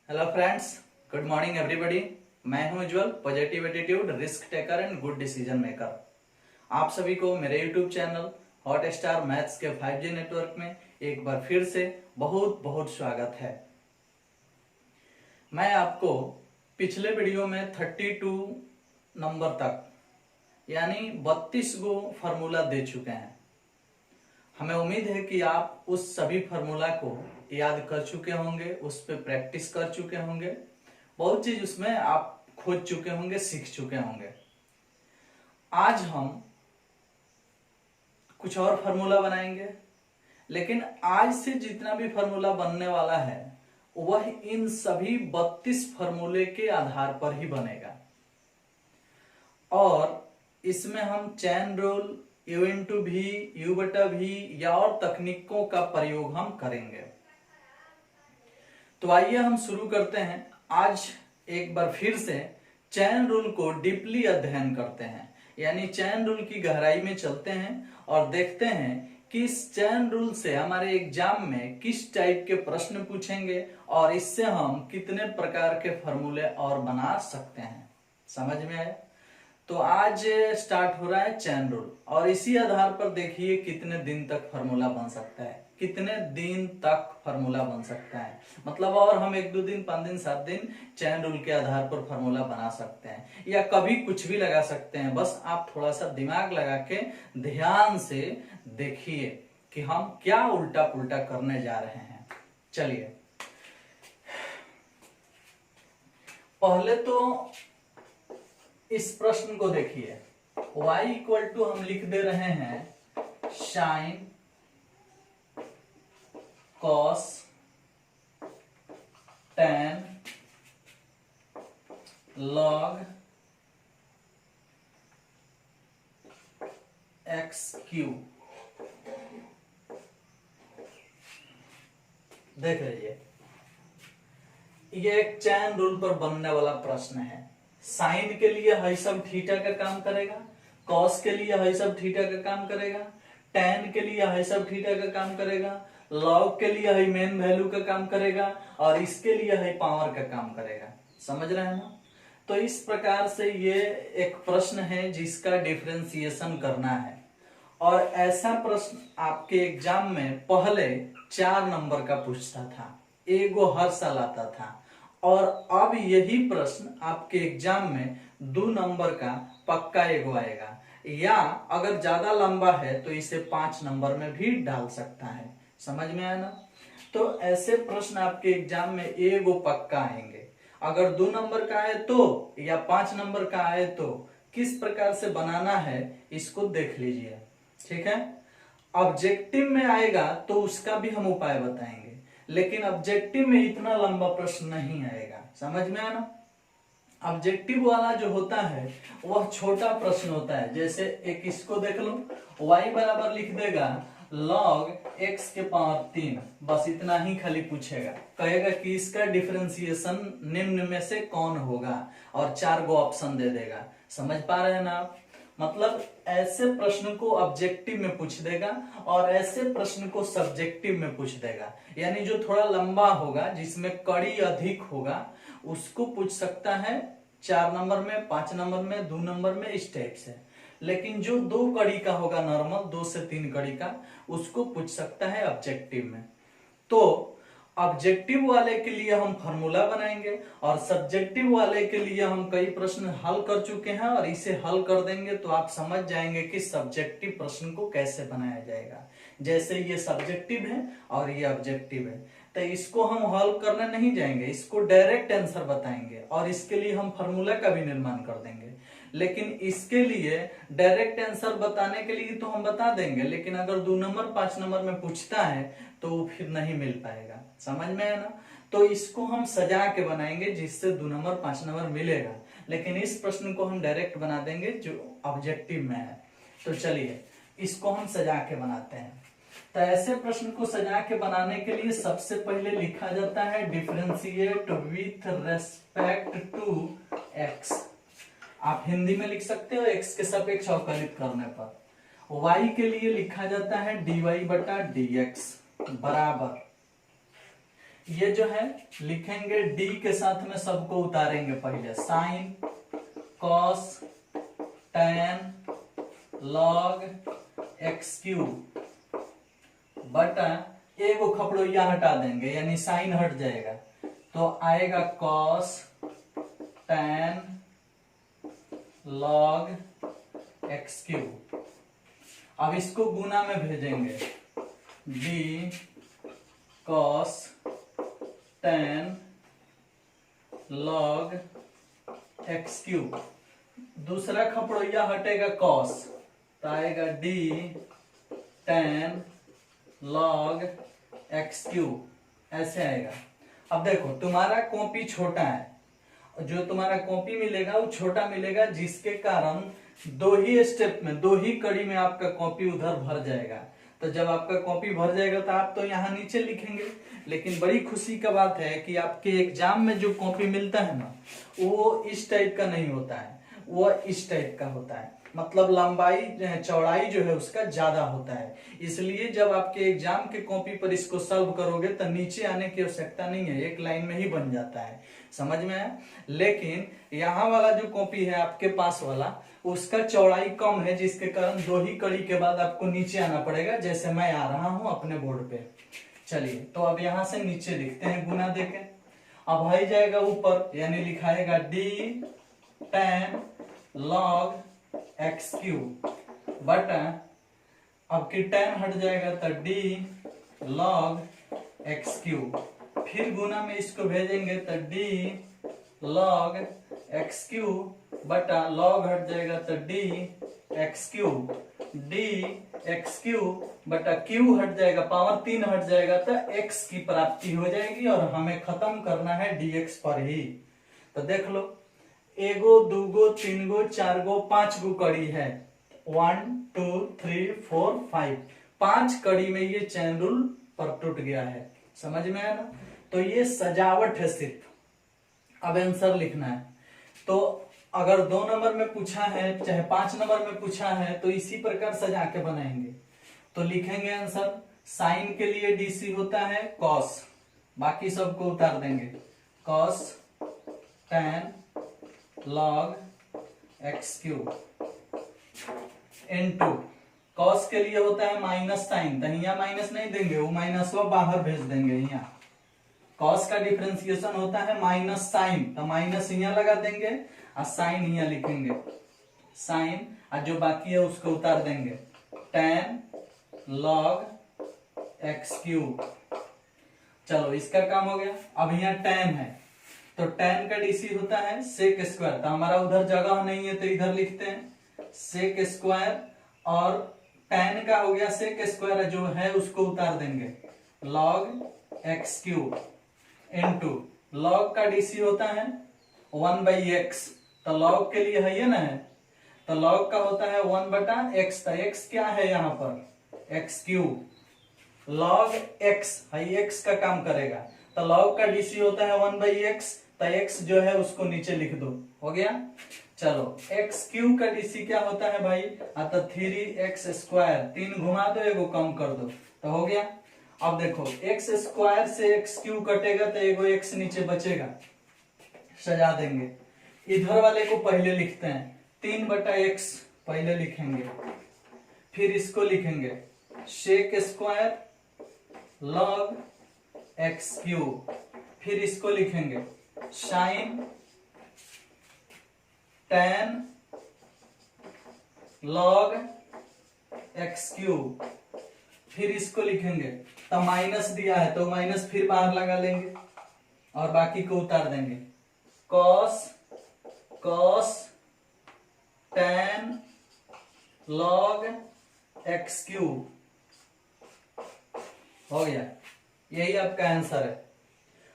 Hello friends, good morning everybody. मैं हूं Ujjwal, positive attitude, risk taker and good decision maker. आप सभी को मेरे YouTube channel hot star maths के 5G नेटवर्क में एक बार फिर से बहुत बहुत स्वागत है। मैं आपको पिछले वीडियो में 32 नंबर तक यानी 32 गो फार्मूला दे चुके हैं। हमें उम्मीद है कि आप उस सभी फार्मूला को याद कर चुके होंगे, उस पर प्रैक्टिस कर चुके होंगे, बहुत चीज उसमें आप खोज चुके होंगे, सीख चुके होंगे। आज हम कुछ और फार्मूला बनाएंगे, लेकिन आज से जितना भी फार्मूला बनने वाला है वह इन सभी 32 फार्मूले के आधार पर ही बनेगा। और इसमें हम चैन रूल, U इंटू भी, U बटा भी या और तकनीकों का प्रयोग हम करेंगे। तो आइए हम शुरू करते हैं। आज एक बार फिर से चैन रूल को डीपली अध्ययन करते हैं, यानी चैन रूल की गहराई में चलते हैं और देखते हैं कि इस चैन रूल से हमारे एग्जाम में किस टाइप के प्रश्न पूछेंगे और इससे हम कितने प्रकार के फॉर्मूले और बना सकते हैं। समझ में आया? तो आज स्टार्ट हो रहा है चैन रूल और इसी आधार पर देखिए कितने दिन तक फार्मूला बन सकता है, कितने दिन तक फार्मूला बन सकता है। मतलब और हम 1-2 दिन, 5 दिन, 7 दिन चैन रूल के आधार पर फार्मूला बना सकते हैं या कभी कुछ भी लगा सकते हैं। बस आप थोड़ा सा दिमाग लगा के ध्यान से देखिए कि हम क्या उल्टा पुल्टा करने जा रहे हैं। चलिए, पहले तो इस प्रश्न को देखिए। y इक्वल टू हम लिख दे रहे हैं sine cos tan log x Q. देख लीजिए, ये एक चैन रूल पर बनने वाला प्रश्न है। साइन के लिए है सब थीटा का काम करेगा, कॉस के लिए है सब थीटा का काम करेगा, टेन के लिए है सब थीटा का काम करेगा, लॉग के लिए है मेन वैल्यू का काम करेगा और इसके लिए है पावर का काम करेगा। समझ रहे हैं ना? तो इस प्रकार से ये एक प्रश्न है जिसका डिफरेंशिएशन करना है। और ऐसा प्रश्न आपके एग्जाम में पहले 4 नंबर का पूछता था, एगो हर साल आता था। और अब यही प्रश्न आपके एग्जाम में 2 नंबर का पक्का एगो आएगा, या अगर ज्यादा लंबा है तो इसे 5 नंबर में भी डाल सकता है। समझ में आया ना? तो ऐसे प्रश्न आपके एग्जाम में एगो पक्का आएंगे। अगर 2 नंबर का आए तो या 5 नंबर का आए तो किस प्रकार से बनाना है इसको देख लीजिए। ठीक है? ऑब्जेक्टिव में आएगा तो उसका भी हम उपाय बताएंगे, लेकिन ऑब्जेक्टिव में इतना लंबा प्रश्न नहीं आएगा। समझ में आया ना? ऑब्जेक्टिव वाला जो होता है वह छोटा प्रश्न होता है। जैसे एक इसको देख लो, y बराबर लिख देगा log x के पावर 3, बस इतना ही खाली पूछेगा। कहेगा कि इसका डिफरेंशिएशन निम्न में से कौन होगा और 4 गो ऑप्शन दे देगा। समझ पा रहे हैं ना आप? मतलब ऐसे प्रश्न को ऑब्जेक्टिव में पूछ देगा और ऐसे प्रश्न को सब्जेक्टिव में पूछ देगा। यानी जो थोड़ा लंबा होगा, जिसमें कड़ी अधिक होगा, उसको पूछ सकता है 4 नंबर में, 5 नंबर में, 2 नंबर में, इस टाइप से। लेकिन जो 2 कड़ी का होगा, नॉर्मल 2 से 3 कड़ी का, उसको पूछ सकता है ऑब्जेक्टिव में। तो ऑब्जेक्टिव वाले के लिए हम फार्मूला बनाएंगे और सब्जेक्टिव वाले के लिए हम कई प्रश्न हल कर चुके हैं और इसे हल कर देंगे तो आप समझ जाएंगे कि सब्जेक्टिव प्रश्न को कैसे बनाया जाएगा। जैसे ये सब्जेक्टिव है और ये ऑब्जेक्टिव है, तो इसको हम हल करने नहीं जाएंगे, इसको डायरेक्ट आंसर बताएंगे और इसके लिए हम फार्मूला का भी निर्माण कर देंगे। लेकिन इसके लिए डायरेक्ट आंसर बताने के लिए तो हम बता देंगे, लेकिन अगर 2 नंबर 5 नंबर में पूछता है तो फिर नहीं मिल पाएगा। समझ में है ना? तो इसको हम सजा के बनाएंगे जिससे 2 नंबर 5 नंबर मिलेगा, लेकिन इस प्रश्न को हम डायरेक्ट बना देंगे जो ऑब्जेक्टिव में है। तो चलिए इसको हम सजा के बनाते हैं। तो ऐसे प्रश्न को सजा के बनाने के लिए सबसे पहले लिखा जाता है differentiate with respect to x. आप हिंदी में लिख सकते हो x के सापेक्ष अवकलित करने पर। y के लिए लिखा जाता है dy बटा dx बराबर ये जो है लिखेंगे डी के साथ में सबको उतारेंगे पहले, sine cos tan log x cube बटा एगो खपड़ोइया हटा देंगे यानी साइन हट जाएगा, तो आएगा cos tan log x cube. अब इसको गुना में भेजेंगे, d cos tan log x cube, दूसरा खपड़ोइया हटेगा cos, तो आएगा d tan log x cube, ऐसे आएगा। अब देखो तुम्हारा कॉपी छोटा है, जो तुम्हारा कॉपी मिलेगा वो छोटा मिलेगा, जिसके कारण दो ही स्टेप में, दो ही कड़ी में आपका कॉपी उधर भर जाएगा। तो जब आपका कॉपी भर जाएगा तो आप तो यहाँ नीचे लिखेंगे, लेकिन बड़ी खुशी का बात है कि आपके एग्जाम में जो कॉपी मिलता है ना, वो इस टाइप का नहीं होता है, वो इस टाइप का होता है, मतलब लंबाई चौड़ाई जो है उसका ज्यादा होता है। इसलिए जब आपके एग्जाम के कॉपी पर इसको सॉल्व करोगे तो नीचे आने की आवश्यकता नहीं है, एक लाइन में ही बन जाता है, समझ में आया। लेकिन यहाँ वाला जो कॉपी है आपके पास वाला, उसका चौड़ाई कम है, जिसके कारण दो ही कड़ी के बाद आपको नीचे आना पड़ेगा, जैसे मैं आ रहा हूं अपने बोर्ड पे। चलिए तो अब यहां से नीचे लिखते हैं गुना देके, अब आ जाएगा ऊपर, यानी लिखाएगा d tan log x cube बटा, अब की tan हट जाएगा तो d log एक्स क्यूब, फिर गुना में इसको भेजेंगे तो d log एक्स क्यूब बटा log हट जाएगा तो d x cube, d x cube बटा क्यू हट जाएगा, पावर 3 हट जाएगा तो x की प्राप्ति हो जाएगी, और हमें खत्म करना है dx पर ही। तो देख लो, एगो दूगो तीनगो चारगो पांचगो कड़ी है, 1 2 3 4 5, 5 कड़ी में ये चैन रूल पर टूट गया है, समझ में आया ना। तो ये सजावट है सिर्फ, अब आंसर लिखना है। तो अगर 2 नंबर में पूछा है चाहे 5 नंबर में पूछा है तो इसी प्रकार सजा के बनाएंगे। तो लिखेंगे आंसर, साइन के लिए डीसी होता है कॉस, बाकी सबको उतार देंगे, cos tan log x cube into, cos के लिए होता है माइनस साइन, तो यहाँ माइनस नहीं देंगे, वो माइनस वो बाहर भेज देंगे। यहाँ कॉस का डिफरेंशिएशन होता है माइनस साइन, तो माइनस यहाँ लगा देंगे और साइन यहाँ लिखेंगे, साइन, और जो बाकी है उसको उतार देंगे, tan log एक्स क्यूब। चलो इसका काम हो गया। अब यहाँ tan है, तो tan का डीसी होता है सेक स्क्वायर, तो हमारा उधर जगह नहीं है तो इधर लिखते हैं सेक स्क्वायर, और tan का हो गया सेक स्क्वायर, जो है उसको उतार देंगे log x cube into, log का डीसी होता है 1/x, तो log के लिए है ये ना है, तो log का होता है 1/x, तो x क्या है यहाँ पर एक्स क्यूब, log x है, x का काम करेगा, तो log का डीसी होता है 1/x, तो x जो है उसको नीचे लिख दो, हो गया। चलो x क्यूब का डीसी क्या होता है भाई, तो 3x स्क्वायर, 3 घुमा दो एगो कम कर दो, तो हो गया। अब देखो x स्क्वायर से x क्यूब कटेगा तो एगो x नीचे बचेगा, सजा देंगे। इधर वाले को पहले लिखते हैं, 3/x पहले लिखेंगे, फिर इसको लिखेंगे sec square log x cube, फिर इसको लिखेंगे sine tan log x cube, फिर इसको लिखेंगे, तो माइनस दिया है तो माइनस फिर बाहर लगा लेंगे और बाकी को उतार देंगे, cos tan log x cube, हो गया। यही आपका आंसर है।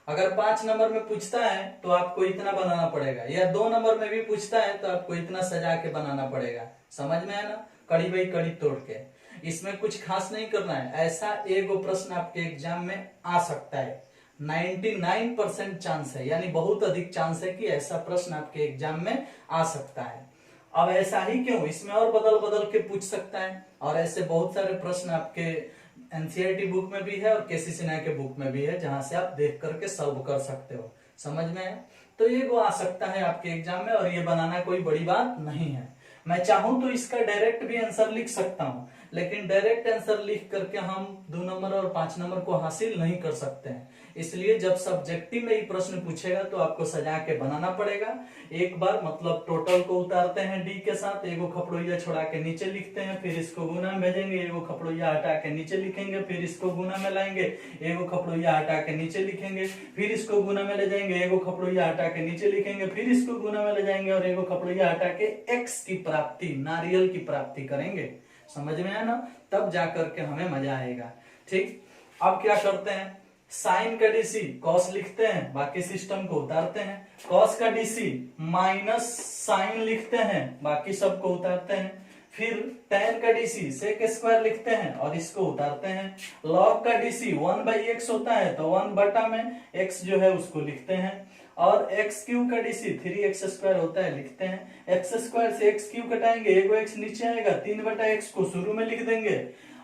अगर 5 नंबर में पूछता है तो आपको इतना बनाना पड़ेगा, या 2 नंबर में भी पूछता है तो आपको इतना सजा के बनाना पड़ेगा, समझ में है ना, कड़ी बाई कड़ी तोड़ के। इसमें कुछ खास नहीं करना है, ऐसा एगो प्रश्न आपके एग्जाम में आ सकता है, 99% चांस है, यानी बहुत अधिक चांस है कि ऐसा प्रश्न आपके एग्जाम में आ सकता है। अब ऐसा ही क्यों, इसमें और बदल बदल के पूछ सकता है, और ऐसे बहुत सारे प्रश्न आपके एनसीईआरटी बुक में भी है और केसी सिन्हा के बुक में भी है, जहां से आप देख करके सॉल्व कर सकते हो। समझ में है? तो ये वो आ सकता है आपके एग्जाम में, और ये बनाना कोई बड़ी बात नहीं है। मैं चाहूं तो इसका डायरेक्ट भी आंसर लिख सकता हूं, लेकिन डायरेक्ट आंसर लिख करके हम 2 नंबर और 5 नंबर को हासिल नहीं कर सकते हैं। इसलिए जब सब्जेक्टिव में ये प्रश्न पूछेगा तो आपको सजा के बनाना पड़ेगा। एक बार मतलब टोटल को उतारते हैं डी के साथ, एगो खपड़ोइया छोड़ा के नीचे लिखते हैं, फिर इसको गुना में भेजेंगे, एगो खपड़ोइया हटा के नीचे लिखेंगे, फिर इसको गुना में लाएंगे, एगो खपड़ोइया हटा के नीचे लिखेंगे, फिर इसको गुना में ले जाएंगे, एगो खपड़ोइया हटा के नीचे लिखेंगे, फिर इसको गुना में ले जाएंगे और एगो खपड़ोइया हटा के एक्स की प्राप्ति, नारियल की प्राप्ति करेंगे। समझ में आया ना? तब जाकर के हमें मजा आएगा। ठीक, अब क्या करते हैं, साइन का डीसी कॉस लिखते हैं, बाकी सिस्टम को उतारते हैं, कॉस का डीसी माइनस साइन लिखते हैं, बाकी सबको उतारते हैं, फिर tan का डीसी सेक स्क्वायर लिखते हैं और इसको उतारते हैं, log का डीसी 1/x होता है तो 1 बटा में x जो है उसको लिखते हैं, और एक्स क्यू का डीसी 3x² होता है लिखते हैं, एक्स स्क्वायर से एक्स क्यू कटाएंगे, एगो x नीचे आएगा, 3/x को शुरू में लिख देंगे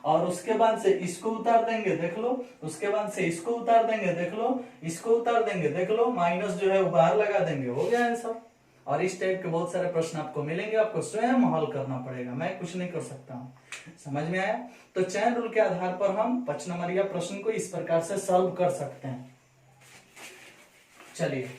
और उसके बाद से इसको उतार देंगे, देख लो, उसके बाद से इसको उतार देंगे, देख लो, इसको उतार देंगे, देख लो, माइनस जो है वो बाहर लगा देंगे, हो गया आंसर। और इस टाइप के बहुत सारे प्रश्न आपको मिलेंगे, आपको स्वयं हल करना पड़ेगा, मैं कुछ नहीं कर सकता हूँ। समझ में आया? तो चैन रूल के आधार पर हम 5 नंबरिया प्रश्न को इस प्रकार से सॉल्व कर सकते हैं। चलिए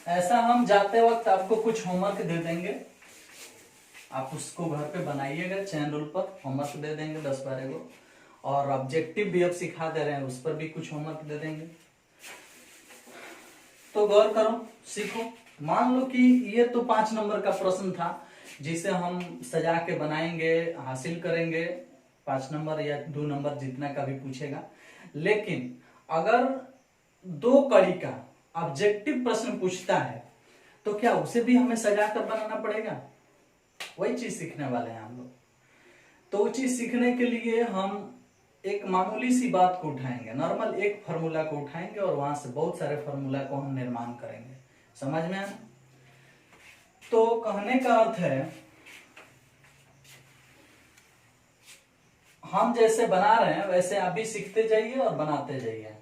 ऐसा हम जाते वक्त आपको कुछ होमवर्क दे देंगे, आप उसको घर पे बनाइएगा, चैन रूल पर होमवर्क दे देंगे 10-12 को, और ऑब्जेक्टिव भी अब सिखा दे रहे हैं, उस पर भी कुछ होमवर्क दे देंगे। तो गौर करो, सीखो। मान लो कि ये तो 5 नंबर का प्रश्न था जिसे हम सजा के बनाएंगे, हासिल करेंगे 5 नंबर या 2 नंबर जितना का भी पूछेगा। लेकिन अगर 2 कड़ी का ऑब्जेक्टिव प्रश्न पूछता है तो क्या उसे भी हमें सजा कर बनाना पड़ेगा? वही चीज सीखने वाले हैं हम लोग। तो वो चीज सीखने के लिए हम एक मामूली सी बात को उठाएंगे, नॉर्मल एक फार्मूला को उठाएंगे और वहां से बहुत सारे फार्मूला को हम निर्माण करेंगे। समझ में आया? तो कहने का अर्थ है हम जैसे बना रहे हैं वैसे आप भी सीखते जाइए और बनाते जाइए।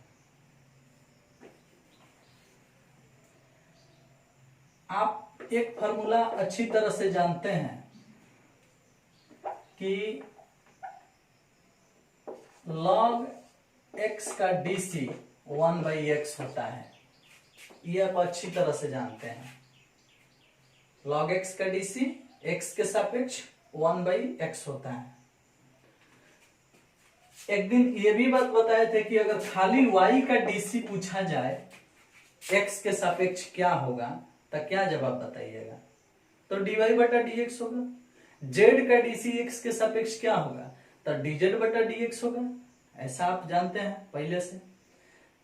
आप एक फार्मूला अच्छी तरह से जानते हैं कि log x का dc 1/x होता है, ये आप अच्छी तरह से जानते हैं। log x का dc x के सापेक्ष 1/x होता है। एक दिन ये भी बात बताए थे कि अगर खाली y का dc पूछा जाए x के सापेक्ष क्या होगा, तो क्या जवाब बताइएगा? तो dy/dx होगा। z का dc x के सापेक्ष क्या होगा, तो dz/dx होगा। ऐसा आप जानते हैं पहले से।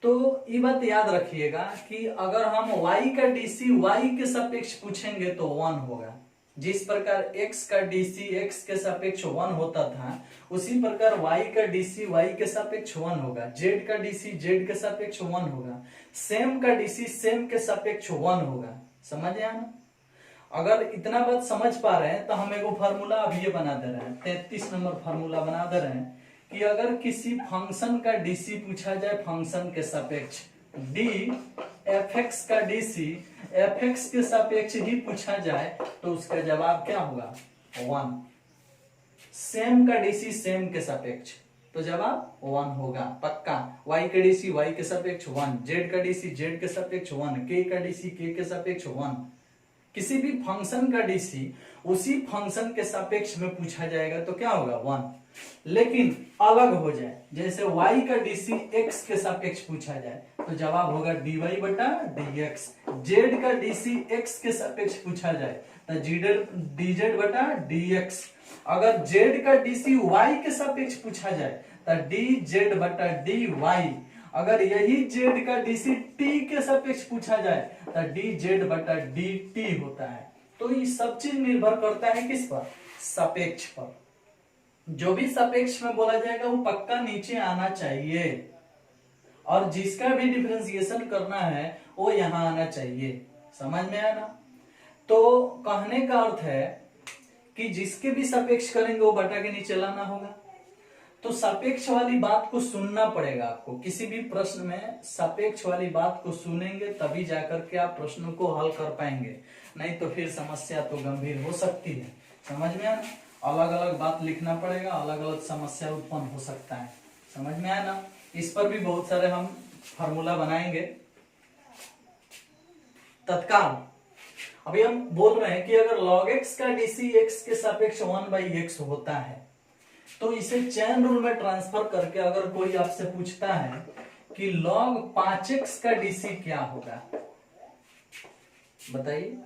तो ये बात याद रखिएगा कि अगर हम y का dc y के सापेक्ष पूछेंगे तो 1 होगा। जिस प्रकार x का dc x के सापेक्ष 1 होता था, उसी प्रकार y का dc y के सापेक्ष 1 होगा, z का dc z के सापेक्ष 1 होगा, सेम का dc सेम के सापेक्ष 1 होगा। समझ आया ना? अगर इतना बात समझ पा रहे हैं तो हम एगो फार्मूला अभी ये बना दे रहे हैं, 33 नंबर फार्मूला बना दे रहे हैं कि अगर किसी फंक्शन का डीसी पूछा जाए, फंक्शन के सापेक्ष डी fx का डीसी fx के सापेक्ष ही पूछा जाए तो उसका जवाब क्या होगा? 1। सेम का डीसी सेम के सापेक्ष तो जवाब 1 होगा पक्का। y का डीसी y के सापेक्ष 1, z का डीसी z के सापेक्ष 1, k का डीसी k के सापेक्ष 1। किसी भी फंक्शन का डीसी उसी फंक्शन के सापेक्ष में पूछा जाएगा तो क्या होगा? 1। लेकिन अलग हो जाए, जैसे y का डीसी x के सापेक्ष पूछा जाए तो जवाब होगा dy/dx। z का डीसी x के सापेक्ष पूछा जाए तो dz/dx। अगर z का डीसी y के सापेक्ष पूछा जाए तो dz/dy। अगर यही z का डीसी t के सापेक्ष पूछा जाए तो dz/dt होता है। तो ये सब चीज निर्भर करता है किस पर? सापेक्ष पर। जो भी सापेक्ष में बोला जाएगा वो पक्का नीचे आना चाहिए, और जिसका भी डिफरेंशिएशन करना है वो यहां आना चाहिए। समझ में आया ना? तो कहने का अर्थ है कि जिसके भी सापेक्ष करेंगे वो बटा के नीचे लाना होगा। तो सापेक्ष वाली बात को सुनना पड़ेगा आपको, किसी भी प्रश्न में सापेक्ष वाली बात को सुनेंगे तभी जाकर के आप प्रश्न को हल कर पाएंगे, नहीं तो फिर समस्या तो गंभीर हो सकती है। समझ में आया ना? अलग अलग बात लिखना पड़ेगा, अलग अलग समस्या उत्पन्न हो सकता है। समझ में आया ना? इस पर भी बहुत सारे हम फार्मूला बनाएंगे तत्काल। अभी हम बोल रहे हैं कि अगर log x का dc x के सापेक्ष 1/x होता है तो इसे चेन रूल में ट्रांसफर करके अगर कोई आपसे पूछता है कि log 5x का dc क्या होगा, बताइए।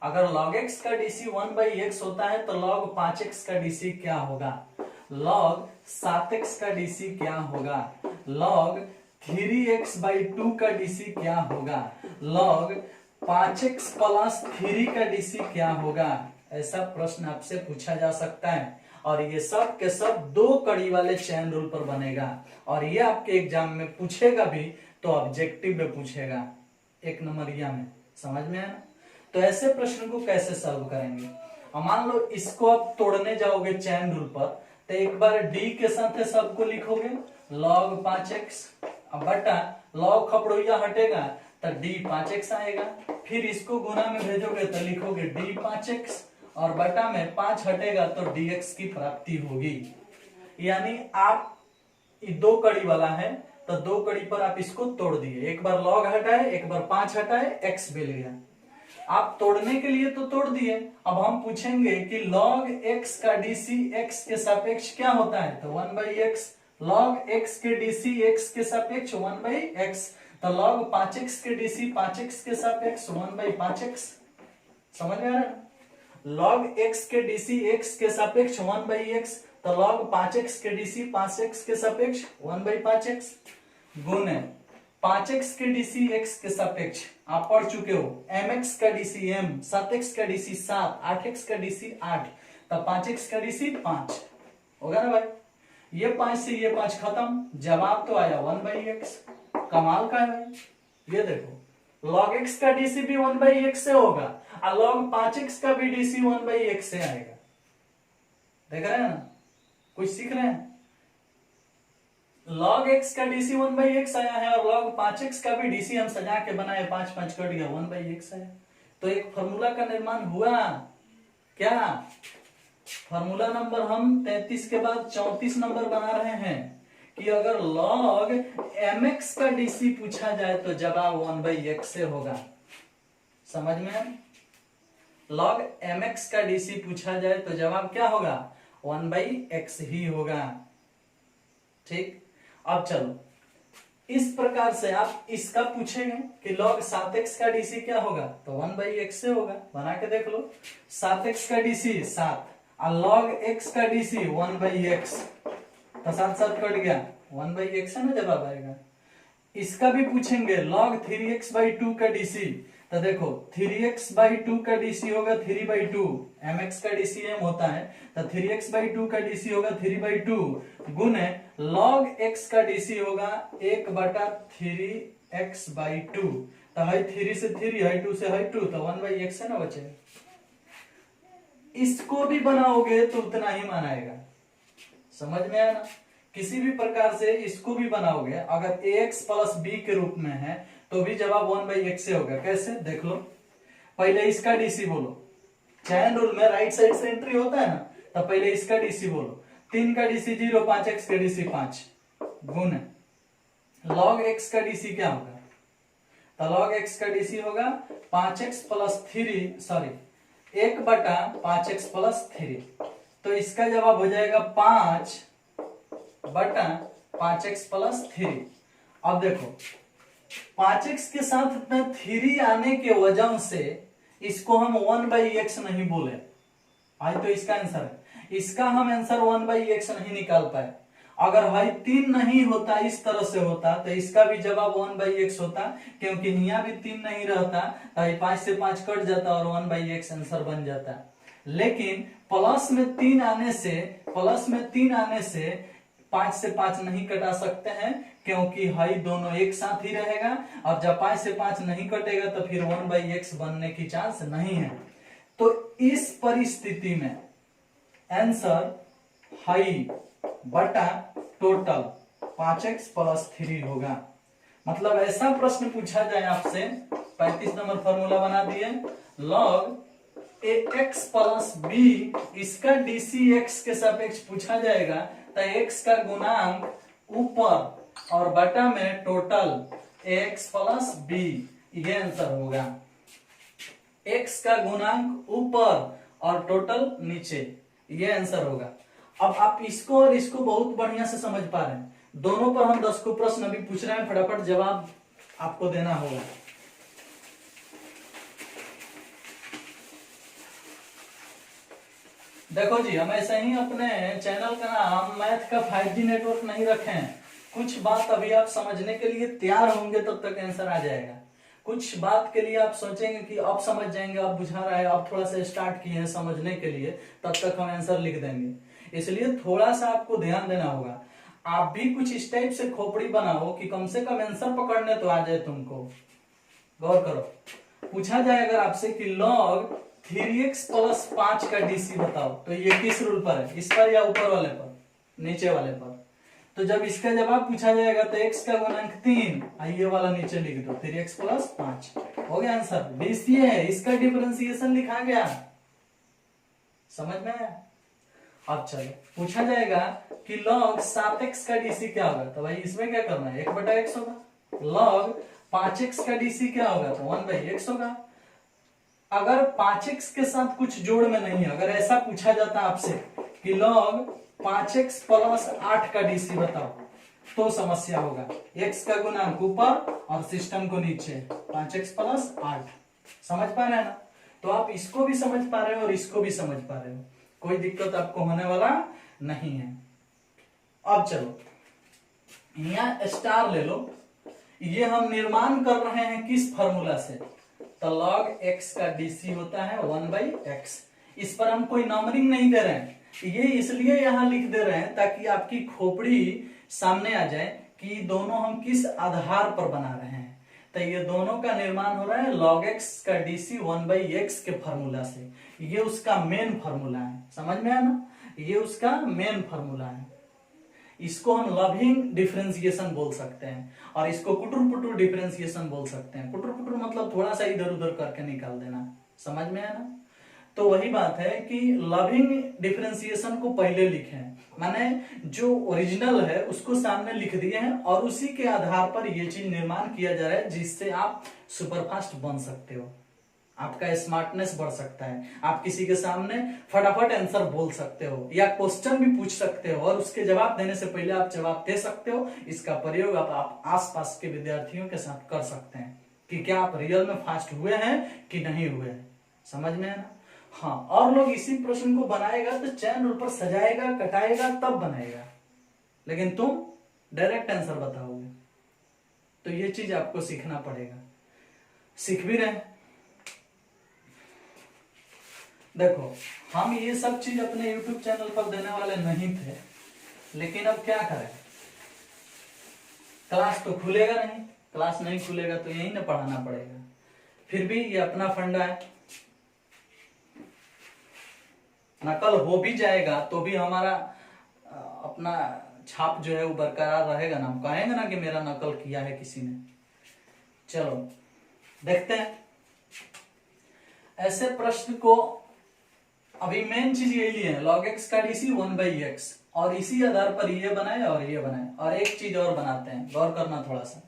अगर log x का dc 1/x होता है तो log 5x का dc क्या होगा, log 7x का dc क्या होगा, log 3x/2 का dc क्या होगा, log 5x + 3 का dc क्या होगा। ऐसा प्रश्न आपसे पूछा जा सकता है, और ये सब के सब 2 कड़ी वाले चेन रूल पर बनेगा, और ये आपके एग्जाम में पूछेगा भी तो ऑब्जेक्टिव में पूछेगा 1 नंबरिया में। समझ में आया ना? तो ऐसे प्रश्न को कैसे सॉल्व करेंगे। और मान लो इसको आप तोड़ने जाओगे चेन रूल पर, तो एक बार d के साथ सबको लिखोगे log 5x, अब बटा log खपड़ोइया हटेगा तो d 5x आएगा, फिर इसको गुना में भेजोगे तो लिखोगे d 5x, और बटा में 5 हटेगा तो dx की प्राप्ति होगी। यानी आप 2 कड़ी वाला है तो 2 कड़ी पर आप इसको तोड़ दिए, एक बार log हटाए, एक बार 5 हटाए, x मिल गया। आप तोड़ने के लिए तो तोड़ दिए, अब हम पूछेंगे कि log x का dc x के सापेक्ष क्या होता है, तो 1/x। log x के dc x के सापेक्ष 1/x, तो log 5x के dc 5x के सापेक्ष 1/5x। समझ में आ रहा है? log x के dc x के सापेक्ष 1/x, तो log 5x के dc 5x के सापेक्ष 1/5x, गुने 5x के dc x के सापेक्ष आप पढ़ चुके हो mx का dc m, 7x का dc 7, 8x का dc 8, तब 5x का dc 5 होगा ना भाई। ये 5 से ये 5 खत्म, जवाब तो आया 1/x। कमाल का है भाई। ये देखो log x का dc भी 1/x से होगा, और log 5x का भी dc 1/x से आएगा। देख रहे हैं ना, कुछ सीख रहे हैं। log x का dc 1/x आया है, और log 5x का भी dc हम सजा के बनाए, 5 5 कट गया, 1/x आया। तो एक फॉर्मूला का निर्माण हुआ। क्या फॉर्मूला नंबर हम 33 के बाद 34 नंबर बना रहे हैं कि अगर log mx का dc पूछा जाए तो जवाब 1/x से होगा। समझ में? log mx का dc पूछा जाए तो जवाब क्या होगा, 1/x ही होगा। ठीक, अब चलो इस प्रकार से आप इसका पूछेंगे कि log 7x का dc क्या होगा, तो 1/x से होगा। बना के देख लो, 7x का dc 7, और log x का dc 1/x, तो 7 7 कट गया, 1/x है ना जवाब आएगा। इसका भी पूछेंगे log 3x/2 का dc, तो देखो 3x/2 का dc होगा 3/2, mx का dc m होता है, तो 3x/2 का dc होगा 3/2, गुने log x का dc होगा 1/3x/2, तो है 3 से 3 है, 2 से है 2, तो 1/x है ना बचे। इसको भी बनाओगे तो उतना ही मानाएगा। समझ में आया ना? किसी भी प्रकार से इसको भी बनाओगे, अगर ax + b के रूप में है तो भी जवाब 1/x से होगा। कैसे देख लो, पहले इसका डीसी बोलो, चैन रूल में राइट साइड से एंट्री होता है ना, तो पहले इसका डीसी बोलो। 3 का डीसी 0, 5x का डीसी 5, गुण log x का डीसी क्या होगा, तो log x का डीसी होगा 5x + 3, सॉरी 1/5x + 3, तो इसका जवाब हो जाएगा 5/5x + 3। अब देखो 5x के साथ में 3 आने के वजह से इसको हम 1/x नहीं बोले, आज तो इसका आंसर है। इसका हम आंसर 1/x नहीं निकाल पाए। अगर भाई 3 नहीं होता, इस तरह से होता, तो इसका भी जवाब 1/x होता, क्योंकि यहाँ भी 3 नहीं रहता, तो 5 से 5 कट जाता और 1/x आंसर बन जाता। लेकिन प्लस में 3 आने से 5 से 5 नहीं कटा सकते हैं, क्योंकि हाई दोनों एक साथ ही रहेगा, और जब 5 से 5 नहीं कटेगा तो फिर 1/x बनने की चांस नहीं है। तो इस परिस्थिति में आंसर हाई बटा टोटल 5x + 3 होगा। मतलब ऐसा प्रश्न पूछा जाए आपसे, 35 नंबर फॉर्मूला बना दिए, log ax + b इसका dcx के सापेक्ष पूछा जाएगा, तो x का गुणांक ऊपर और बटा में टोटल ax + b, ये आंसर होगा। x का गुणांक ऊपर और टोटल नीचे, ये आंसर होगा। अब आप इसको और इसको बहुत बढ़िया से समझ पा रहे हैं। दोनों पर हम 10 को प्रश्न अभी पूछ रहे हैं, फटाफट जवाब आपको देना होगा। देखो जी, हम ऐसे ही अपने चैनल का नाम मैथ का 5G नेटवर्क नहीं रखे हैं। कुछ बात अभी आप समझने के लिए तैयार होंगे तब तक आंसर आ जाएगा। कुछ बात के लिए आप सोचेंगे कि अब समझ जाएंगे, अब बुझा रहा है, अब थोड़ा सा स्टार्ट किए हैं समझने के लिए, तब तक हम आंसर लिख देंगे। इसलिए थोड़ा सा आपको ध्यान देना होगा। आप भी कुछ इस टाइप से खोपड़ी बनाओ कि कम से कम आंसर पकड़ने तो आ जाए तुमको। गौर करो, पूछा जाए अगर आपसे कि log 3x + 5 का डीसी बताओ, तो ये किस रूल पर है, इस पर या ऊपर वाले पर, नीचे वाले पर। तो जब इसका जवाब पूछा जाएगा तो x का गुणांक 3, ये वाला नीचे लिख दो, 3x + 5 हो गया आंसर। डीसी है, इसका डिफरेंशिएशन लिखा गया, समझ में आया। अब चलो, पूछा जाएगा कि log 7x का डीसी क्या होगा, तो भाई इसमें क्या करना है, 1/x होगा। log 5x का डीसी क्या होगा, तो 1/x होगा। अगर 5x के साथ कुछ जोड़ में नहीं है, अगर ऐसा पूछा जाता आपसे कि log 5x + 8 का डीसी बताओ, तो समस्या होगा। x का गुणांक ऊपर और सिस्टम को नीचे, 5x + 8। समझ पा रहे हैं ना। तो आप इसको भी समझ पा रहे हो और इसको भी समझ पा रहे हो, कोई दिक्कत आपको होने वाला नहीं है। अब चलो, यहां स्टार ले लो। ये हम निर्माण कर रहे हैं किस फॉर्मूला से, तो log x का डीसी होता है 1/x। इस पर हम कोई नंबरिंग नहीं दे रहे हैं, ये इसलिए यहां लिख दे रहे हैं ताकि आपकी खोपड़ी सामने आ जाए कि दोनों हम किस आधार पर बना रहे हैं। तो ये दोनों का निर्माण हो रहा है log x का डीसी 1/x के फॉर्मूला से। ये उसका मेन फॉर्मूला है, समझ में आया ना, ये उसका मेन फॉर्मूला है। इसको हम लविंग डिफरेंशिएशन बोल सकते हैं, और इसको कुटुर पुटुर डिफरेंशिएशन बोल सकते हैं। कुटुर पुटुर मतलब थोड़ा सा इधर उधर करके निकाल देना, समझ में आया ना। तो वही बात है कि लविंग डिफरेंशिएशन को पहले लिखे हैं, माने जो ओरिजिनल है उसको सामने लिख दिए हैं, और उसी के आधार पर ये चीज निर्माण किया जा रहा है, जिससे आप सुपरफास्ट बन सकते हो, आपका स्मार्टनेस बढ़ सकता है, आप किसी के सामने फटाफट आंसर बोल सकते हो, या क्वेश्चन भी पूछ सकते हो और उसके जवाब देने से पहले आप जवाब दे सकते हो। इसका प्रयोग आप आसपास के विद्यार्थियों के साथ कर सकते हैं कि क्या आप रियल में फास्ट हुए हैं कि नहीं हुए हैं, समझ में है ना। हाँ, और लोग इसी प्रश्न को बनाएगा तो चैन रूल पर सजाएगा, कटाएगा, तब बनाएगा, लेकिन तुम डायरेक्ट आंसर बताओगे। तो ये चीज आपको सीखना पड़ेगा, सीख भी रहे। देखो, हम ये सब चीज अपने YouTube चैनल पर देने वाले नहीं थे, लेकिन अब क्या करें, क्लास तो खुलेगा नहीं, क्लास नहीं खुलेगा तो यही ना पढ़ाना पड़ेगा। फिर भी ये अपना फंडा है, नकल हो भी जाएगा तो भी हमारा अपना छाप जो है वो बरकरार रहेगा ना, हम कहेंगे ना कि मेरा नकल किया है किसी ने। चलो देखते हैं ऐसे प्रश्न को। अभी मेन चीज यही लिए है, log x का डीसी 1/x, और इसी आधार पर ये बनाए और ये बनाए। और एक चीज और बनाते हैं, गौर करना थोड़ा सा।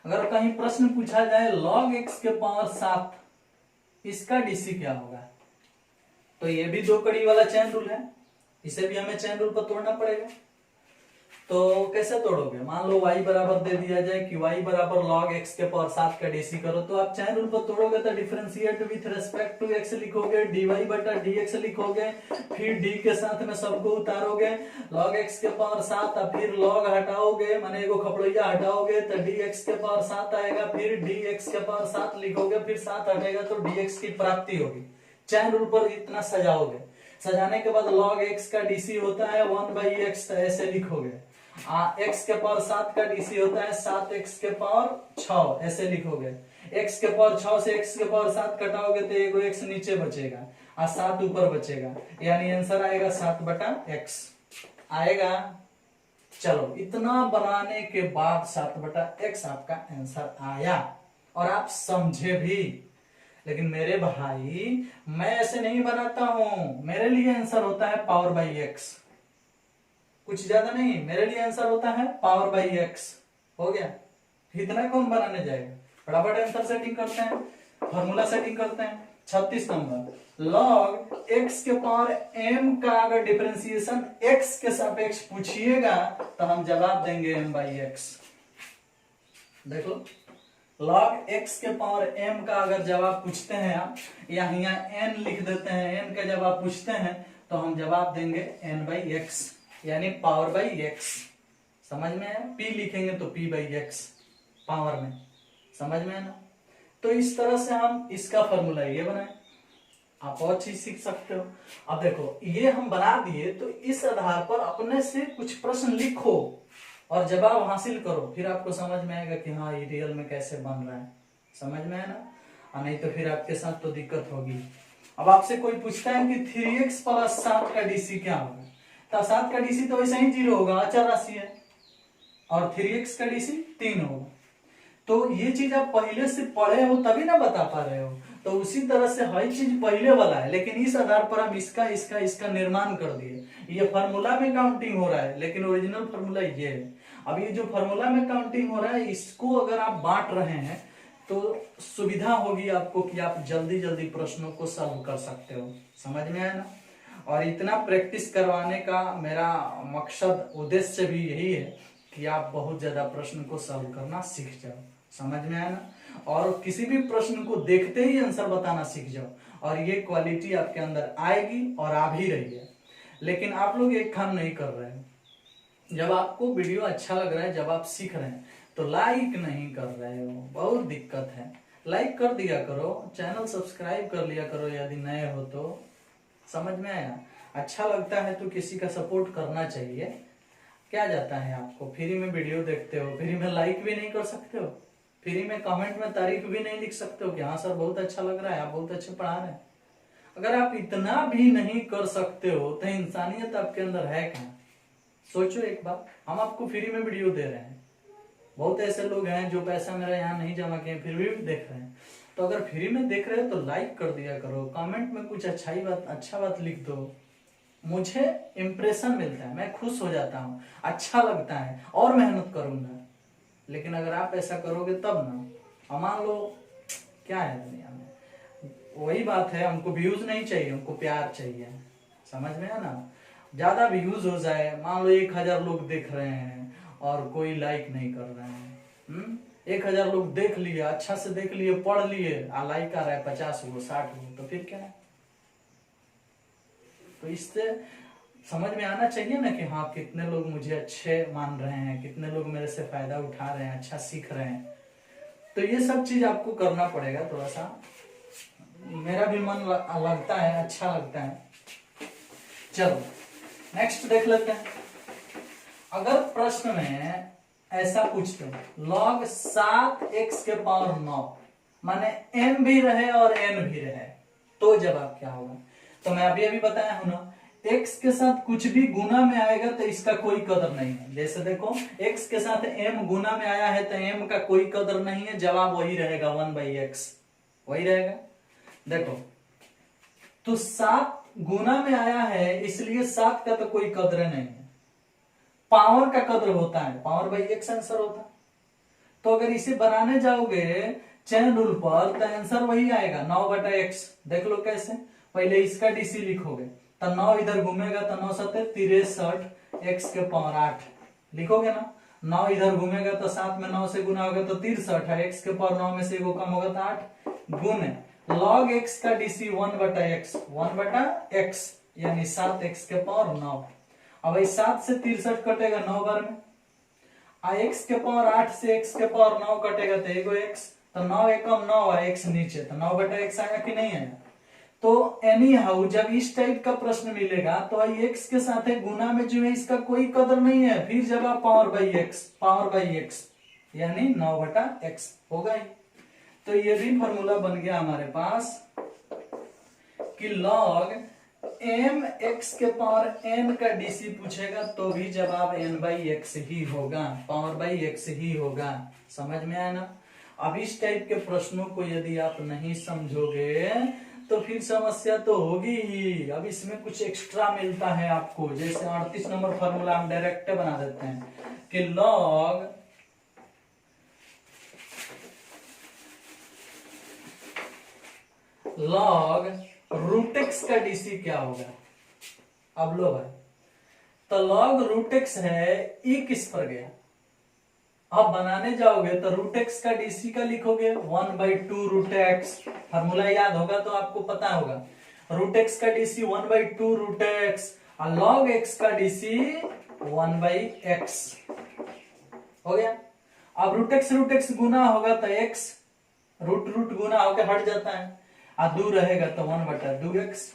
अगर कहीं प्रश्न पूछा जाए log x के पावर 7 इसका डीसी क्या होगा, तो ये भी 2 कड़ी वाला चैन रूल है, इसे भी हमें चैन रूल पर तोड़ना पड़ेगा। तो कैसे तोड़ोगे, मान लो y बराबर दे दिया जाए कि y बराबर log x के पावर 7 का डीसी करो, तो आप चैन रूल पर तोड़ोगे तो differentiate with respect to x लिखोगे, dy/dx लिखोगे, फिर d के साथ में सबको उतारोगे, log x के पावर 7, फिर log हटाओगे, माने एगो खपड़िया हटाओगे तो dx के पावर 7 आएगा, फिर dx के पावर 7 लिखोगे, फिर 7 हटेगा तो dx की प्राप्ति होगी। चैन रूल पर इतना सजाओगे, सजाने के बाद log x का डीसी होता है 1/x, ऐसे लिखोगे। x के पावर 7 का डीसी होता है 7x के पावर 6, ऐसे लिखोगे। x के पावर 6 से x के पावर 7 कटाओगे तो एगो x नीचे बचेगा और 7 ऊपर बचेगा, यानी आंसर आएगा 7/x आएगा। चलो, इतना बनाने के बाद 7/x आपका आंसर आया और आप समझे भी। लेकिन मेरे भाई, मैं ऐसे नहीं बनाता हूं, मेरे लिए आंसर होता है पावर बाई एक्स, कुछ ज्यादा नहीं, मेरे लिए आंसर होता है पावर बाई एक्स। हो गया, इतना कौन बनाने जाएगा? फटाफट आंसर सेटिंग करते हैं, फॉर्मूला सेटिंग करते हैं। 36 नंबर, log x के पावर m का अगर डिफरेंशिएशन x के सापेक्ष पूछिएगा तो हम जवाब देंगे m/x। देखो, log x के पावर m का अगर जवाब पूछते हैं आप, या यहाँ n लिख देते हैं, n का जवाब पूछते हैं तो हम जवाब देंगे n/x, यानी पावर बाई x। समझ में है? p लिखेंगे तो p/x पावर में, समझ में है ना? तो इस तरह से हम इसका फॉर्मूला ये बनाए, आप और चीज सीख सकते हो। अब देखो, ये हम बना दिए तो इस आधार पर अपने से कुछ प्रश्न लिखो और जवाब हासिल करो, फिर आपको समझ में आएगा कि हाँ ये रियल में कैसे बन रहा है। समझ में है ना? और नहीं तो फिर आपके साथ तो दिक्कत होगी। अब आपसे कोई पूछता है कि 3x + 7 का डीसी क्या होगा, तो 7 का डीसी तो वैसे ही 0 होगा, अचर राशि है, और 3x का डीसी 3 होगा। तो ये चीज आप पहले से पढ़े हो तभी ना बता पा रहे हो। तो उसी तरह से हर चीज पहले वाला है, लेकिन इस आधार पर हम इसका निर्माण कर दिए। ये फार्मूला में काउंटिंग हो रहा है, लेकिन ओरिजिनल फार्मूला ये है। अब ये जो फार्मूला में काउंटिंग हो रहा है, इसको अगर आप बांट रहे हैं तो सुविधा होगी आपको कि आप जल्दी जल्दी प्रश्नों को सॉल्व कर सकते हो। समझ में आया ना? और इतना प्रैक्टिस करवाने का मेरा मकसद, उद्देश्य भी यही है कि आप बहुत ज्यादा प्रश्न को सॉल्व करना सीख जाओ। समझ में आया ना? और किसी भी प्रश्न को देखते ही आंसर बताना सीख जाओ, और ये क्वालिटी आपके अंदर आएगी और आ भी रही है। लेकिन आप लोग एक काम नहीं कर रहे हैं। जब आपको वीडियो अच्छा लग रहा है, जब आप सीख रहे हैं, तो लाइक नहीं कर रहे हो, बहुत दिक्कत है। लाइक कर दिया करो, चैनल सब्सक्राइब कर लिया करो यदि नए हो तो। समझ में आया? अच्छा लगता है तो किसी का सपोर्ट करना चाहिए। क्या जाता है आपको? फ्री में वीडियो देखते हो, फ्री में लाइक भी नहीं कर सकते हो, फ्री में कमेंट में तारीफ भी नहीं लिख सकते हो कि हाँ सर बहुत अच्छा लग रहा है, आप बहुत अच्छे पढ़ा रहे हैं। अगर आप इतना भी नहीं कर सकते हो तो इंसानियत आपके अंदर है कहाँ? सोचो एक बार, हम आपको फ्री में वीडियो दे रहे हैं, बहुत ऐसे लोग हैं जो पैसा मेरा यहाँ नहीं जमा किए फिर भी देख रहे हैं। तो अगर फ्री में देख रहे हो तो लाइक कर दिया करो, कमेंट में कुछ अच्छा बात लिख दो, मुझे इंप्रेशन मिलता है, मैं खुश हो जाता हूँ, अच्छा लगता है और मेहनत करूंगा। लेकिन अगर आप ऐसा करोगे तब ना। मान लो क्या है दुनिया में, वही बात है, हमको व्यूज नहीं चाहिए, हमको प्यार चाहिए। समझ में है ना? ज्यादा व्यूज हो जाए, मान लो 1000 लोग देख रहे हैं और कोई लाइक नहीं कर रहे हैं, 1000 लोग देख लिए, अच्छा से देख लिए, पढ़ लिए, लाइक आ रहा है 50 गो 60 गो, तो फिर क्या है? तो इससे समझ में आना चाहिए ना कि हाँ कितने लोग मुझे अच्छे मान रहे हैं, कितने लोग मेरे से फायदा उठा रहे हैं, अच्छा सीख रहे हैं। तो ये सब चीज आपको करना पड़ेगा। थोड़ा सा मेरा भी मन लगता है, अच्छा लगता है। चलो नेक्स्ट देख लेते हैं। अगर प्रश्न में ऐसा पूछते हैं, log 7x के पावर 9, माने m भी रहे और n भी रहे, तो जवाब क्या होगा? तो मैं अभी बताया हूं ना, x के साथ कुछ भी गुना में आएगा तो इसका कोई कदर नहीं है। जैसे देखो, x के साथ m गुना में आया है तो m का कोई कदर नहीं है, जवाब वही रहेगा 1/x, वही रहेगा। देखो, तो 7 गुना में आया है इसलिए 7 का तो कोई कदर नहीं है, पावर का कदर होता है, पावर बाई x आंसर होता है। तो अगर इसे बनाने जाओगे चैन रूल पर तो आंसर वही आएगा 9/x। देख लो कैसे, पहले इसका डीसी लिखोगे तो 9 इधर घूमेगा तो 9 7 63, x के पावर 8 लिखोगे ना। 9 इधर घूमेगा तो 7 में 9 से गुना होगा तो 63 है, x के पावर 9 में से एगो कम होगा तो 8 गुने log x का डीसी 1/x यानी 7x के पावर 9। अब 7 से 63 कटेगा 9 बार में, x के पावर 8 से x के पावर 9 कटेगा तो एगो x, तो 9 एकम 9 है, x नीचे, तो 9/x आया कि नहीं आया? तो एनी हाउ जब इस टाइप का प्रश्न मिलेगा तो x के साथ गुना में जो है इसका कोई कदर नहीं है, फिर जब आप पावर बाई एक्स यानी 9/x होगा ही। तो ये भी फॉर्मूला बन गया हमारे पास कि log m x के पावर n का dc पूछेगा तो भी जवाब n/x ही होगा, पावर बाई x ही होगा। समझ में आया ना। अब इस टाइप के प्रश्नों को यदि आप नहीं समझोगे तो फिर समस्या तो होगी ही। अब इसमें कुछ एक्स्ट्रा मिलता है आपको, जैसे 38 नंबर फॉर्मूला हम डायरेक्ट बना देते हैं कि log रूट एक्स का डीसी क्या होगा। अब लो भाई, तो log रूट एक्स है, ई किस पर गया, अब बनाने जाओगे तो रूट एक्स का डीसी का लिखोगे 1/2 रूट एक्स। फॉर्मूला याद होगा तो आपको पता होगा, रूट एक्स का डीसी 1/2 रूट एक्स और log एक्स का डीसी 1/x हो गया। अब रूट एक्स गुना होगा तो x, रूट गुना होकर हट जाता है और दूर रहेगा तो 1/2x।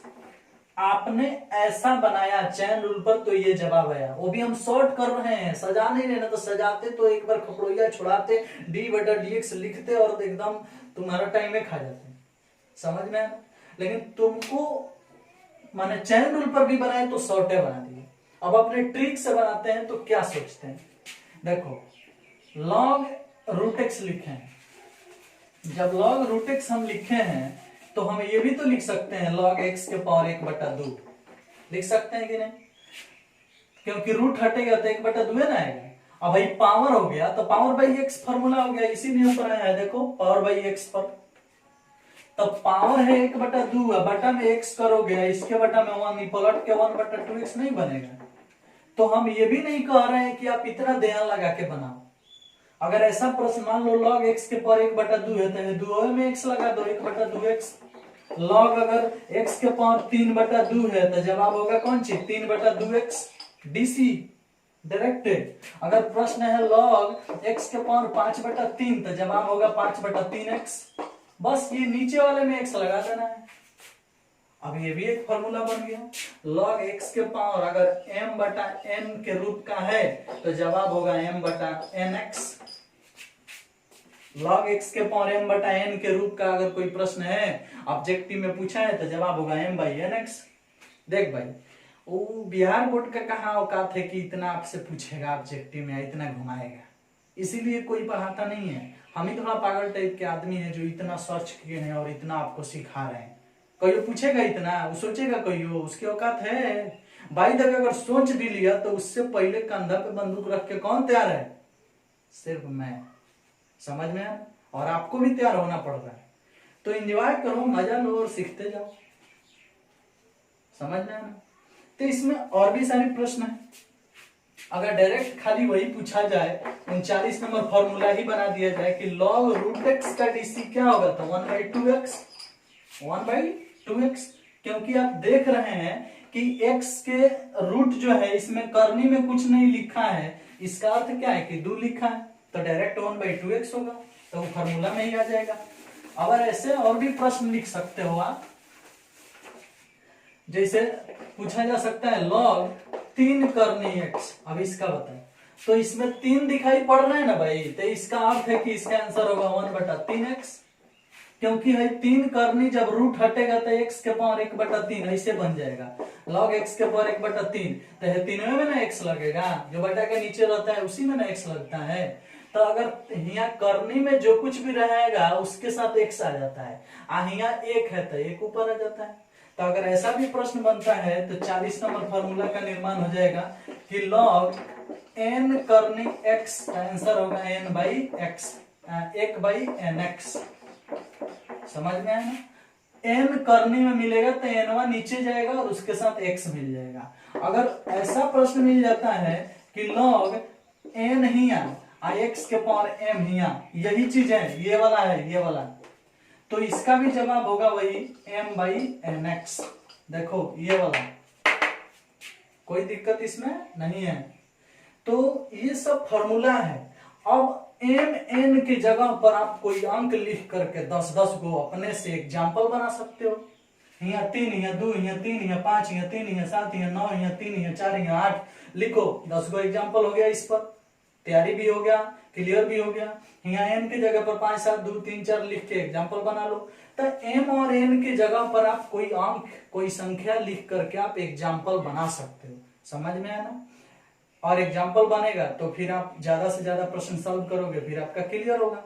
आपने ऐसा बनाया चैन रूल पर तो ये जवाब आया। वो भी हम शॉर्ट कर रहे हैं, सजा नहीं रहे ना, तो सजाते तो एक बार खपड़ोइया छुड़ाते, d/dx लिखते और एकदम तुम्हारा टाइम में खा जाते। समझ में आया। लेकिन तुमको माने चैन रूल पर भी बनाए तो शॉर्टे बना दिए। अब अपने ट्रिक से बनाते हैं तो क्या सोचते हैं, देखो log रूट एक्स लिखे हैं, जब log रूट एक्स हम लिखे हैं तो हम ये भी तो लिख सकते हैं log x के पावर 1/2 लिख सकते हैं कि नहीं, क्योंकि रूट हटेगा तो 1/2 ना आएगा। अब भाई पावर हो गया तो पावर बाई एक्स फॉर्मूला हो गया, इसीलिए ऊपर आया है देखो पावर बाई एक्स पर। तब पावर है 1/2, बटा में x करोगे, इसके बटा में 1 पलट के 1/2x नहीं बनेगा। तो हम ये भी नहीं कह रहे हैं कि आप इतना ध्यान लगा के बनाओ। अगर ऐसा प्रश्न मान लो log x के पावर 1/2 है तो 2 में x लगा दो 1/2x। log अगर x के पावर 3/2 है तो जवाब होगा कौन सी 3/2x डीसी डायरेक्ट। अगर प्रश्न है log x के पावर 5/3 तो जवाब होगा 5/3x। बस ये नीचे वाले में x लगा देना है। अब ये भी एक फॉर्मूला बन गया, log x के पावर अगर m/n के रूप का है तो जवाब होगा m/nx। log x के पावर m/n के रूप का अगर कोई प्रश्न है ऑब्जेक्टिव में पूछा है तो जवाब होगा m/nx। देख भाई, वो बिहार बोर्ड का कहाँ औकात है कि इतना आपसे पूछेगा ऑब्जेक्टिव में, इतना घुमाएगा, इसीलिए कोई पढ़ाता नहीं है। हम ही थोड़ा पागल टाइप के आदमी है जो इतना सर्च किए हैं और इतना आपको सिखा रहे हैं। कोई पूछेगा इतना, वो सोचेगा कोई उसकी औकात है। भाई तक अगर सोच भी लिया तो उससे पहले कंधा पे बंदूक रख के कौन तैयार है, सिर्फ मैं। समझ में आया। और आपको भी तैयार होना पड़ रहा है, तो एंजॉय करो, मजा लो और सीखते जाओ। समझ में आया ना। तो इसमें और भी सारे प्रश्न है, अगर डायरेक्ट खाली वही पूछा जाए 39 नंबर फॉर्मूला ही बना दिया जाए कि log रूट एक्स का डीसी क्या होगा तो 1/2x 1/2x। क्योंकि आप देख रहे हैं कि x के रूट जो है इसमें करनी में कुछ नहीं लिखा है, इसका अर्थ क्या है कि 2 लिखा है, तो डायरेक्ट 1/2x होगा, तो वो फॉर्मूला में ही आ जाएगा। अगर ऐसे और भी प्रश्न लिख सकते हो आप, जैसे पूछा जा सकता है log 3 करनी x। अब इसका बताएं, तो इसमें 3 दिखाई पड़ रहा है ना भाई, तो इसका अर्थ है कि इसका आंसर होगा 1/3x। क्योंकि है 3 करनी जब रूट हटेगा तो x के पावर 1/3 ऐसे बन जाएगा, log x के पावर 1/3 तो है 3 में ना x लगेगा, जो बटा के नीचे रहता है उसी में ना x लगता है। तो अगर यहाँ करनी में जो कुछ भी रहेगा उसके साथ x आ जाता है, यहाँ 1 है तो 1 ऊपर आ जाता है। तो अगर ऐसा भी प्रश्न बनता है तो 40 नंबर फॉर्मूला का निर्माण हो जाएगा कि log n करनी x का आंसर होगा n/x 1/nx। समझ में आया ना। n करनी में मिलेगा तो n नीचे जाएगा और उसके साथ x मिल जाएगा। अगर ऐसा प्रश्न मिल जाता है कि log n ही x के पावर m ही, यही चीज है, ये वाला है, ये वाला, तो इसका भी जवाब होगा वही m/nx। देखो ये वाला, कोई दिक्कत इसमें नहीं है। तो ये सब फॉर्मूला है। अब m n के जगह पर आप कोई अंक लिख करके 10-10 को अपने से एग्जाम्पल बना सकते हो। यहाँ 3, यहाँ 2, यहाँ 3, यहाँ 5, यहाँ 3, यहाँ 7, यहाँ 9, यहाँ 3, यहाँ 4, यहाँ 8 लिखो। 10 गो एग्जाम्पल हो गया, इस पर तैयारी भी हो गया, क्लियर भी हो गया। यहाँ एन की जगह पर 5, 7, 2, 3, 4 लिख के एग्जाम्पल बना लो। तो एम और एन की जगह पर आप कोई अंक, कोई संख्या लिख करके आप एग्जाम्पल बना सकते हो। समझ में आया ना? और एग्जाम्पल बनेगा तो फिर आप ज्यादा से ज्यादा प्रश्न सॉल्व करोगे, फिर आपका क्लियर होगा।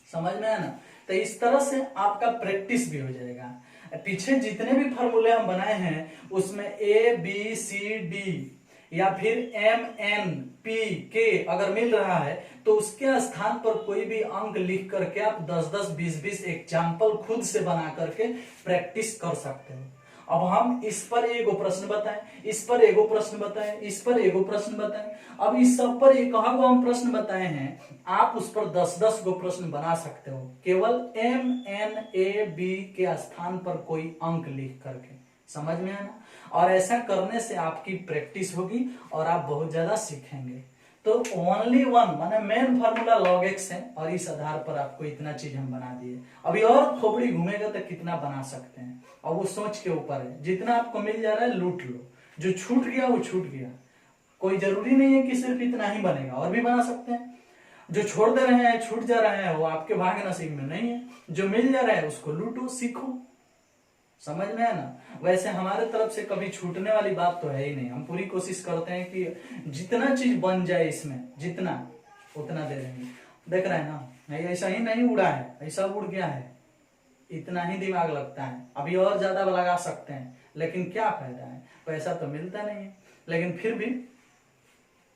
समझ में आया ना? तो इस तरह से आपका प्रैक्टिस भी हो जाएगा। पीछे जितने भी फॉर्मूले हम बनाए हैं उसमें ए बी सी डी या फिर एम एन पी के अगर मिल रहा है तो उसके स्थान पर कोई भी अंक लिख करके आप 10-10, 20-20 एग्जाम्पल खुद से बना करके प्रैक्टिस कर सकते हो। अब हम इस पर एगो प्रश्न बताएं, इस पर एगो प्रश्न बताएं, इस पर एगो प्रश्न बताएं। अब इस सब पर एक गो हम प्रश्न बताए हैं, आप उस पर 10-10 गो प्रश्न बना सकते हो, केवल एम एन ए बी के स्थान पर कोई अंक लिख करके। समझ में आया ना? और ऐसा करने से आपकी प्रैक्टिस होगी और आप बहुत ज्यादा सीखेंगे। तो ओनली वन माने मेन फार्मूला log x है और इस आधार पर आपको इतना चीज हम बना दिए। अभी और खोपड़ी घूमेगा तो कितना बना सकते हैं, और वो सोच के ऊपर है। जितना आपको मिल जा रहा है लूट लो, जो छूट गया वो छूट गया। कोई जरूरी नहीं है कि सिर्फ इतना ही बनेगा, और भी बना सकते हैं। जो छोड़ दे रहे हैं, छूट जा रहे हैं, वो आपके भाग्य नसीब में नहीं है। जो मिल जा रहा है उसको लूटो, सीखो। समझ में है ना? वैसे हमारे तरफ से कभी छूटने वाली बात तो है ही नहीं। हम पूरी कोशिश करते हैं कि जितना चीज बन जाए इसमें, जितना उतना दे देंगे। देख रहे हैं ना, नहीं ऐसा ही नहीं उड़ा है, ऐसा उड़ गया है, इतना ही दिमाग लगता है। अभी और ज्यादा लगा सकते हैं, लेकिन क्या फायदा है, पैसा तो मिलता नहीं है। लेकिन फिर भी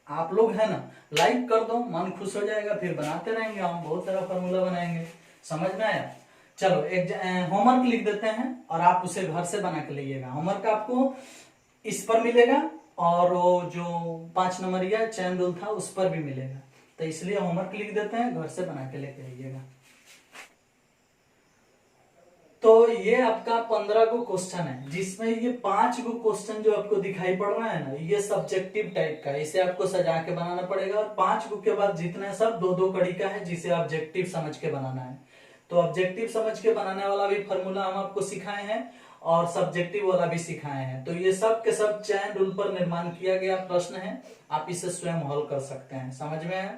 आप लोग है ना, लाइक कर दो, मन खुश हो जाएगा। फिर बनाते रहेंगे, हम बहुत सारा फॉर्मूला बनाएंगे। समझ में आया? चलो एक होमवर्क लिख देते हैं और आप उसे घर से बना के लाइएगा। होमवर्क आपको इस पर मिलेगा और वो जो 5 नंबरिया चैन रूल था उस पर भी मिलेगा। तो इसलिए होमवर्क लिख देते हैं, घर से बना के लेके आइएगा। तो ये आपका 15 गो क्वेश्चन है, जिसमें ये 5 गो क्वेश्चन जो आपको दिखाई पड़ रहा है ना, ये सब्जेक्टिव टाइप का है। इसे आपको सजा के बनाना पड़ेगा। और 5 गो के बाद जितना सब 2-2 कड़ी का है, जिसे ऑब्जेक्टिव समझ के बनाना है। तो ऑब्जेक्टिव समझ के बनाने वाला भी फॉर्मूला हम आपको सिखाए हैं और सब्जेक्टिव वाला भी सिखाए हैं। तो ये सब के सब चैन रूल पर निर्माण किया गया प्रश्न है, आप इसे स्वयं हल कर सकते हैं। समझ में आया?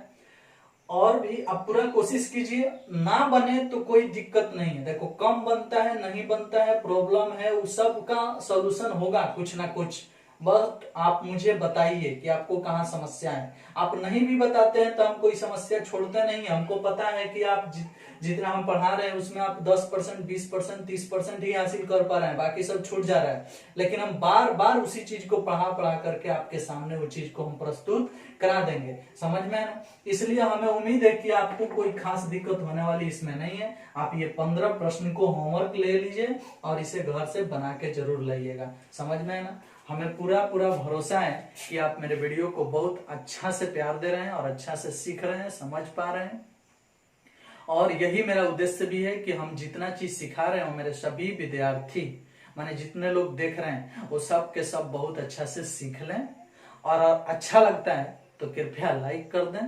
और भी आप पूरा कोशिश कीजिए, ना बने तो कोई दिक्कत नहीं है। देखो, कम बनता है, नहीं बनता है, प्रॉब्लम है, उस सब का सॉल्यूशन होगा कुछ ना कुछ। बस आप मुझे बताइए कि आपको कहाँ समस्या है। आप नहीं भी बताते हैं तो हम कोई समस्या छोड़ते नहीं है। हमको पता है कि आप जितना हम पढ़ा रहे हैं उसमें आप 10%, 20%, 30% ही हासिल कर पा रहे हैं, बाकी सब छूट जा रहा है। लेकिन हम बार बार उसी चीज को पढ़ा करके आपके सामने वो चीज को हम प्रस्तुत करा देंगे। समझ में आया? इसलिए हमें उम्मीद है कि आपको कोई खास दिक्कत होने वाली इसमें नहीं है। आप ये 15 प्रश्न को होमवर्क ले लीजिए और इसे घर से बना के जरूर लाइएगा। समझ में आया ना? हमें पूरा भरोसा है कि आप मेरे वीडियो को बहुत अच्छा से प्यार दे रहे हैं और अच्छा से सीख रहे हैं, समझ पा रहे हैं। और यही मेरा उद्देश्य भी है कि हम जितना चीज सिखा रहे हैं मेरे सभी विद्यार्थी, माने जितने लोग देख रहे हैं, वो सब के सब बहुत अच्छा से सीख लें। और अच्छा लगता है तो कृपया लाइक कर दें।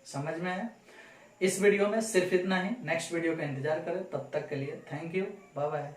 समझ में आया? इस वीडियो में सिर्फ इतना ही। नेक्स्ट वीडियो का इंतजार करें। तब तक के लिए थैंक यू, बाय बाय।